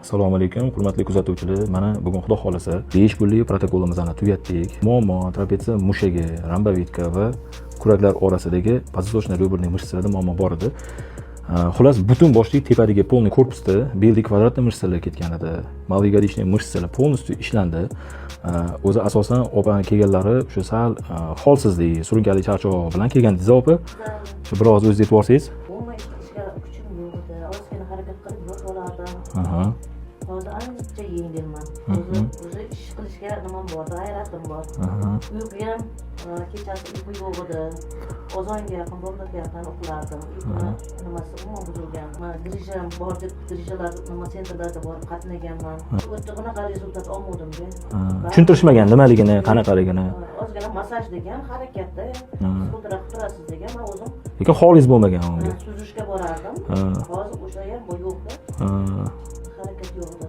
Assalomu alaykum, hurmatli kuzatuvchilar. Mana bugun xudo xolasa 5 kunlik protokolimizni tugatdik. Muammo trapetsiya mushagi, rambovitka va kuraklar orasidagi подвздошно реберный мышцаlarda muammo bor edi. Xullas, butun boshli tepadagi полный korpusda belli kvadratniy mышцalar ketgan edi. Malvigorodnichniy mышцalar полностью ishlandi. O'zi asosan opani kelganlari o'sha sal holsizlik, surunkali charchoq bilan kelgan diza opa. Shu biroz o'zingiz aytib borsangiz. Aha. Hozir ancha yengilman. O'zi ish qilishga nimam bor, g'ayratim bor. Uyqu ham kechasi uyqu yo'q edi. Ozonga yaqin, bo'lmaga yaqin uxlardim. Nimasi umuman buzilgan. Grijam bor deb grijalar nima sentrlarda borib qatnaganman. O'tda bunaqa rezultat olmadim-da. Tushuntirishmagan nimaligini, qanaqaligini. Ozgina massaj degan, harakatda sudrab turasiz degan, men o'zim Lekin xolis bo'lmagan unga. suzishga borardim. Hozir o'sha ham yo'qda. Harakat yo'qdi.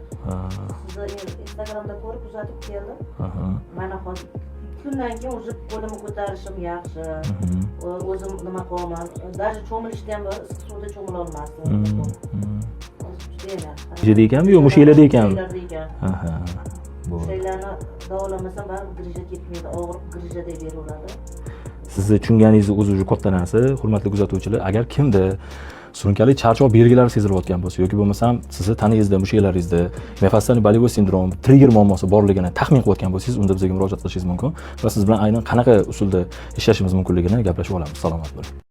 Sizni Instagramda ko'rib kuzatib keldim. Mana hozir 2 kundan keyin o'zi qo'limni ko'tarishim yaxshi. O'zim nima qilaman? Даже cho'milishda ham issiq suvda cho'mila olmasdim. Grija ekanmi yo mushaklarda ekanmi? Aha. Bo'ldi. Shaylarni davolamasam baribir grija ketmaydi, og'riq grija deb beraveradi. Sizni tushunganingizni o'zi juda katta narsa. Hurmatli kuzatuvchilar, agar kimda surunkali charchoq belgilari sezilayotgan bo'lsa yoki bo'lmasam sizni tanangizda, mushaklaringizda miyofascial bolevой sindrom, trigger muammosi borligini taxmin qilayotgan bo'lsangiz, unda bizga murojaat qilishingiz mumkin va siz bilan aynan qanaqa usulda ishlashimiz mumkinligini gaplashib olamiz. Salomat bo'ling.